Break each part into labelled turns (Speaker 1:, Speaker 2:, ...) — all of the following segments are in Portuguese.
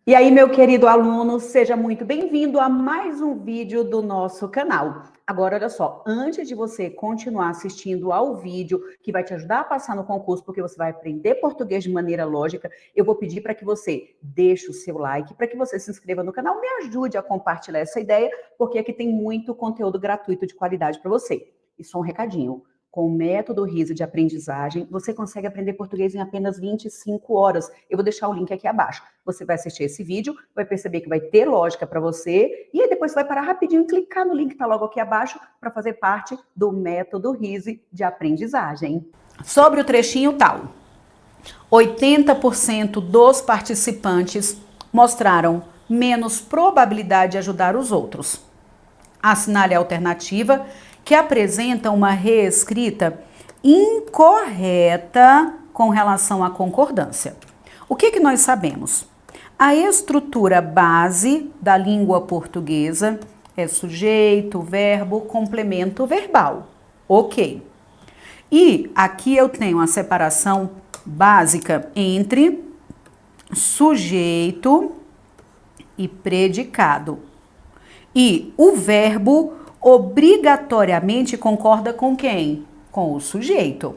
Speaker 1: E aí, meu querido aluno, seja muito bem-vindo a mais um vídeo do nosso canal. Agora, olha só, antes de você continuar assistindo ao vídeo, que vai te ajudar a passar no concurso, porque você vai aprender português de maneira lógica, eu vou pedir para que você deixe o seu like, para que você se inscreva no canal, me ajude a compartilhar essa ideia, porque aqui tem muito conteúdo gratuito de qualidade para você. E só um recadinho. Com o método RISE de aprendizagem, você consegue aprender português em apenas 25 horas. Eu vou deixar o link aqui abaixo. Você vai assistir esse vídeo, vai perceber que vai ter lógica para você, e aí depois você vai parar rapidinho e clicar no link que está logo aqui abaixo para fazer parte do método RISE de aprendizagem. Sobre o trechinho tal, 80% dos participantes mostraram menos probabilidade de ajudar os outros. Assinale a alternativa que apresenta uma reescrita incorreta com relação à concordância. O que nós sabemos? A estrutura base da língua portuguesa é sujeito, verbo, complemento verbal. Ok. E aqui eu tenho a separação básica entre sujeito e predicado. E o verbo obrigatoriamente concorda com quem? Com o sujeito.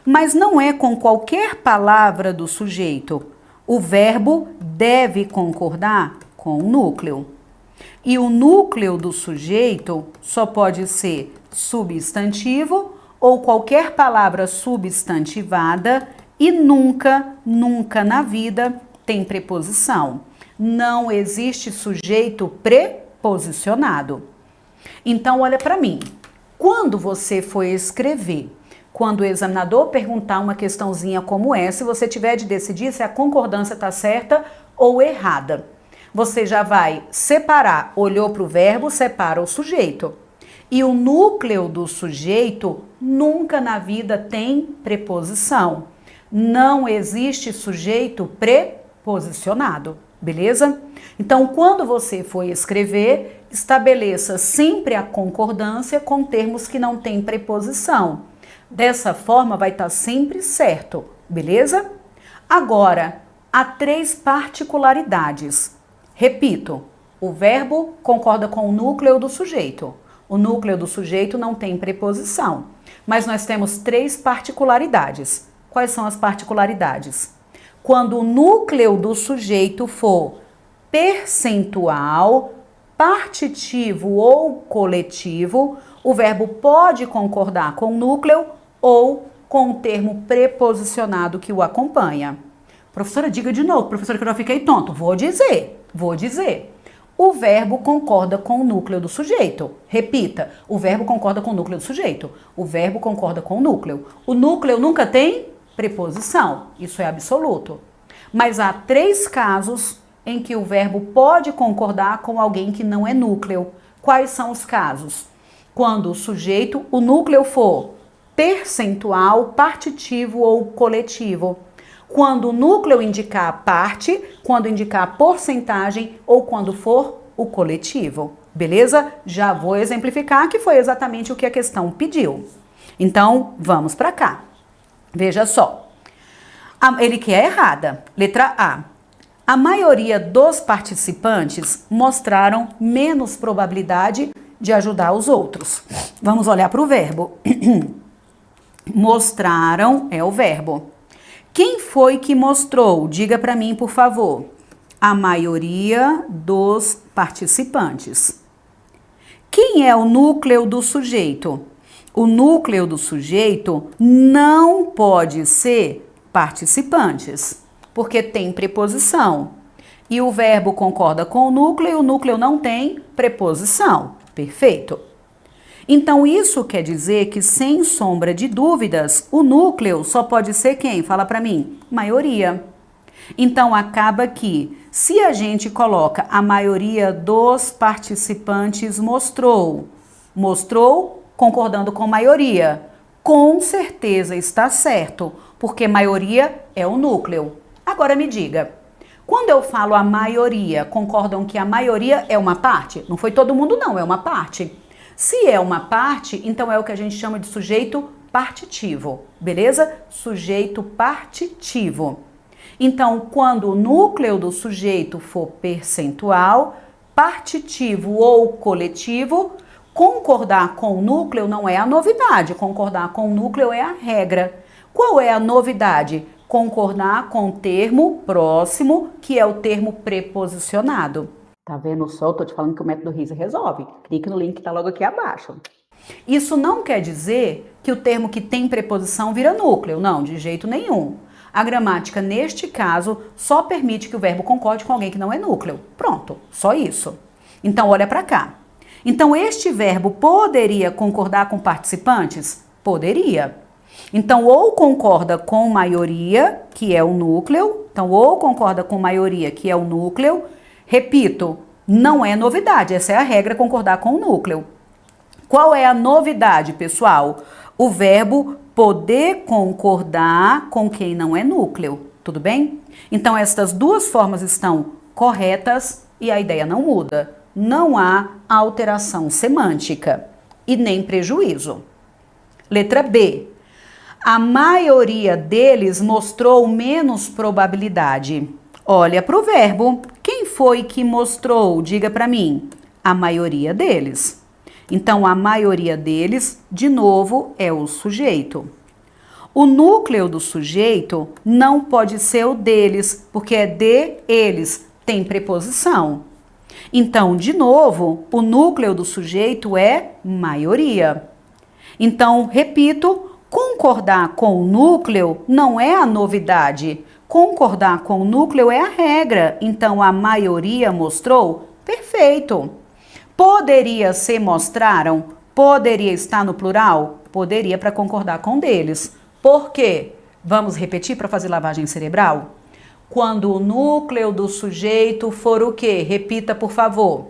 Speaker 1: Mas não é com qualquer palavra do sujeito. O verbo deve concordar com o núcleo. E o núcleo do sujeito só pode ser substantivo ou qualquer palavra substantivada e nunca na vida tem preposição. Não existe sujeito preposicionado. Então, olha para mim. Quando você for escrever, quando o examinador perguntar uma questãozinha como essa, se você tiver de decidir se a concordância está certa ou errada, você já vai separar, olhou para o verbo, separa o sujeito. E o núcleo do sujeito nunca na vida tem preposição. Não existe sujeito preposicionado, beleza? Então, quando você for escrever, estabeleça sempre a concordância com termos que não têm preposição. Dessa forma, vai estar sempre certo, beleza? Agora, há 3 particularidades. Repito, o verbo concorda com o núcleo do sujeito. O núcleo do sujeito não tem preposição. Mas nós temos 3 particularidades. Quais são as particularidades? Quando o núcleo do sujeito for percentual, partitivo ou coletivo, o verbo pode concordar com o núcleo ou com o termo preposicionado que o acompanha. Professora, diga de novo, professora, que eu já fiquei tonto. Vou dizer. O verbo concorda com o núcleo do sujeito. Repita, o verbo concorda com o núcleo do sujeito. O verbo concorda com o núcleo. O núcleo nunca tem preposição. Isso é absoluto. Mas há 3 casos em que o verbo pode concordar com alguém que não é núcleo. Quais são os casos? Quando o sujeito, o núcleo for percentual, partitivo ou coletivo. Quando o núcleo indicar a parte, quando indicar a porcentagem ou quando for o coletivo. Beleza? Já vou exemplificar que foi exatamente o que a questão pediu. Então, vamos para cá. Veja só. Ele quer errada. Letra A. A maioria dos participantes mostraram menos probabilidade de ajudar os outros. Vamos olhar para o verbo. Mostraram é o verbo. Quem foi que mostrou? Diga para mim, por favor. A maioria dos participantes. Quem é o núcleo do sujeito? O núcleo do sujeito não pode ser participantes, porque tem preposição. E o verbo concorda com o núcleo e o núcleo não tem preposição. Perfeito? Então, isso quer dizer que, sem sombra de dúvidas, o núcleo só pode ser quem? Fala para mim. Maioria. Então, acaba que, se a gente coloca a maioria dos participantes mostrou concordando com maioria, com certeza está certo, porque maioria é o núcleo. Agora me diga, quando eu falo a maioria, concordam que a maioria é uma parte? Não foi todo mundo não, é uma parte. Se é uma parte, então é o que a gente chama de sujeito partitivo, beleza? Sujeito partitivo. Então, quando o núcleo do sujeito for percentual, partitivo ou coletivo, concordar com o núcleo não é a novidade, concordar com o núcleo é a regra. Qual é a novidade? Concordar com o termo próximo, que é o termo preposicionado. Tá vendo só? Eu tô te falando que o método RISA resolve. Clique no link que tá logo aqui abaixo. Isso não quer dizer que o termo que tem preposição vira núcleo, não, de jeito nenhum. A gramática, neste caso, só permite que o verbo concorde com alguém que não é núcleo. Pronto, só isso. Então, olha para cá. Então, este verbo poderia concordar com participantes? Poderia. Então, ou concorda com maioria, que é o núcleo. Então, ou concorda com maioria, que é o núcleo. Repito, não é novidade, essa é a regra, concordar com o núcleo. Qual é a novidade, pessoal? O verbo poder concordar com quem não é núcleo, tudo bem? Então, estas duas formas estão corretas e a ideia não muda. Não há alteração semântica e nem prejuízo. Letra B. A maioria deles mostrou menos probabilidade. Olha para o verbo. Quem foi que mostrou? Diga para mim. A maioria deles. Então, a maioria deles, de novo, é o sujeito. O núcleo do sujeito não pode ser o deles, porque é de eles, tem preposição. Então, de novo, o núcleo do sujeito é maioria. Então, repito, concordar com o núcleo não é a novidade. Concordar com o núcleo é a regra. Então, a maioria mostrou? Perfeito. Poderia ser mostraram? Poderia estar no plural? Poderia para concordar com deles. Por quê? Vamos repetir para fazer lavagem cerebral? Quando o núcleo do sujeito for o quê? Repita, por favor.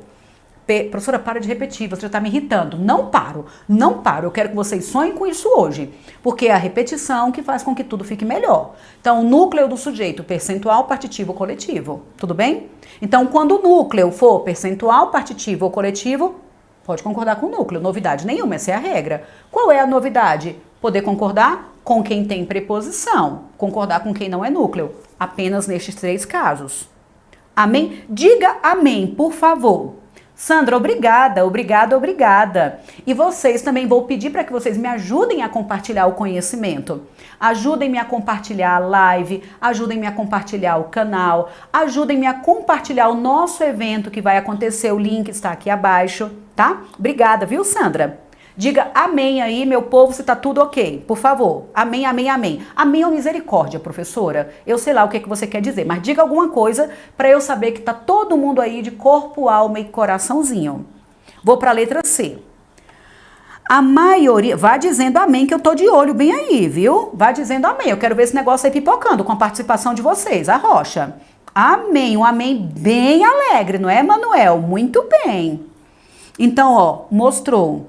Speaker 1: Professora, para de repetir, você já está me irritando. Não paro, não paro. Eu quero que vocês sonhem com isso hoje, porque é a repetição que faz com que tudo fique melhor. Então, o núcleo do sujeito, percentual, partitivo, coletivo. Tudo bem? Então, quando o núcleo for percentual, partitivo ou coletivo, pode concordar com o núcleo. Novidade nenhuma, essa é a regra. Qual é a novidade? Poder concordar com quem tem preposição, concordar com quem não é núcleo. Apenas nestes 3 casos. Amém? Diga amém, por favor. Sandra, obrigada, obrigada, obrigada. E vocês também vou pedir para que vocês me ajudem a compartilhar o conhecimento. Ajudem-me a compartilhar a live, ajudem-me a compartilhar o canal, ajudem-me a compartilhar o nosso evento que vai acontecer, o link está aqui abaixo, tá? Obrigada, viu, Sandra? Diga amém aí, meu povo, se tá tudo ok, por favor. Amém, amém, amém. Amém ou misericórdia, professora? Eu sei lá o que é que você quer dizer, mas diga alguma coisa para eu saber que tá todo mundo aí de corpo, alma e coraçãozinho. Vou para a letra C. A maioria... Vá dizendo amém que eu tô de olho bem aí, viu? Vá dizendo amém. Eu quero ver esse negócio aí pipocando com a participação de vocês. A Rocha. Amém. Um amém bem alegre, não é, Manuel? Muito bem. Então, ó, mostrou.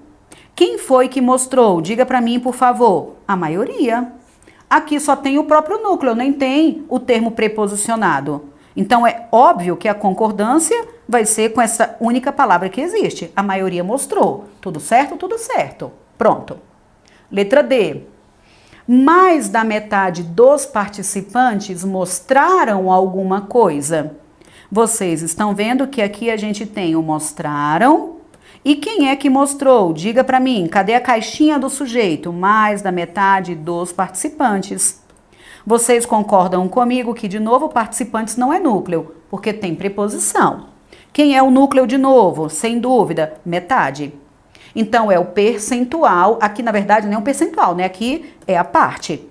Speaker 1: Quem foi que mostrou? Diga para mim, por favor. A maioria. Aqui só tem o próprio núcleo, nem tem o termo preposicionado. Então, é óbvio que a concordância vai ser com essa única palavra que existe. A maioria mostrou. Tudo certo? Tudo certo. Pronto. Letra D. Mais da metade dos participantes mostraram alguma coisa. Vocês estão vendo que aqui a gente tem o mostraram. E quem é que mostrou? Diga para mim, cadê a caixinha do sujeito? Mais da metade dos participantes. Vocês concordam comigo que, de novo, participantes não é núcleo, porque tem preposição. Quem é o núcleo de novo? Sem dúvida, metade. Então, é o percentual. Aqui, na verdade, não é um percentual, né? Aqui é a parte.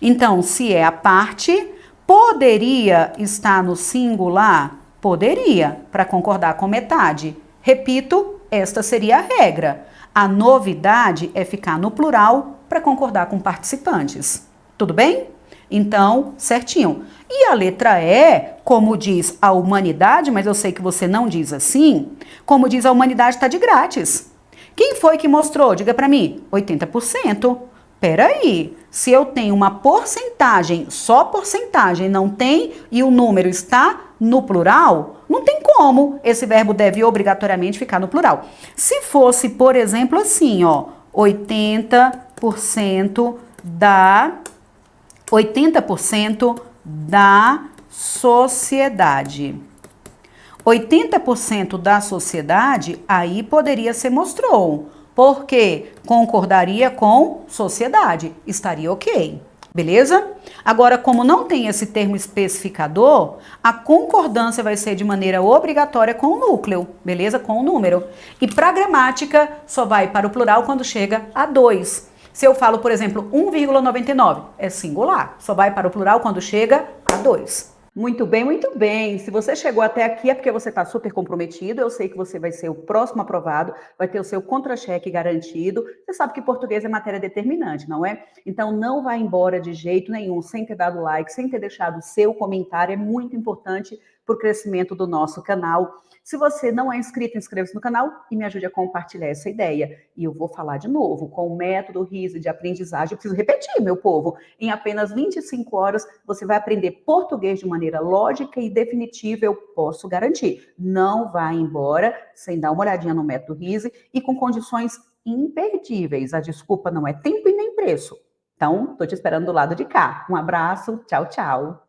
Speaker 1: Então, se é a parte, poderia estar no singular? Poderia, para concordar com metade. Repito, esta seria a regra. A novidade é ficar no plural para concordar com participantes. Tudo bem? Então, certinho. E a letra E, como diz a humanidade, mas eu sei que você não diz assim, como diz a humanidade está de grátis. Quem foi que mostrou? Diga para mim. 80%. Peraí, se eu tenho uma porcentagem, só porcentagem, não tem, e o número está no plural, não tem como. Esse verbo deve obrigatoriamente ficar no plural. Se fosse, por exemplo, assim, ó, 80% da sociedade. 80% da sociedade aí poderia ser mostrou, porque concordaria com sociedade, estaria ok, beleza? Agora, como não tem esse termo especificador, a concordância vai ser de maneira obrigatória com o núcleo, beleza? Com o número. E para gramática, só vai para o plural quando chega a 2. Se eu falo, por exemplo, 1,99, é singular, só vai para o plural quando chega a 2. Muito bem, muito bem. Se você chegou até aqui é porque você está super comprometido. Eu sei que você vai ser o próximo aprovado, vai ter o seu contra-cheque garantido. Você sabe que português é matéria determinante, não é? Então não vá embora de jeito nenhum sem ter dado like, sem ter deixado o seu comentário. É muito importante para o crescimento do nosso canal. Se você não é inscrito, inscreva-se no canal e me ajude a compartilhar essa ideia. E eu vou falar de novo, com o método RISE de aprendizagem, eu preciso repetir, meu povo, em apenas 25 horas você vai aprender português de maneira lógica e definitiva, eu posso garantir. Não vá embora sem dar uma olhadinha no método RISE e com condições imperdíveis. A desculpa não é tempo e nem preço. Então, estou te esperando do lado de cá. Um abraço, tchau, tchau.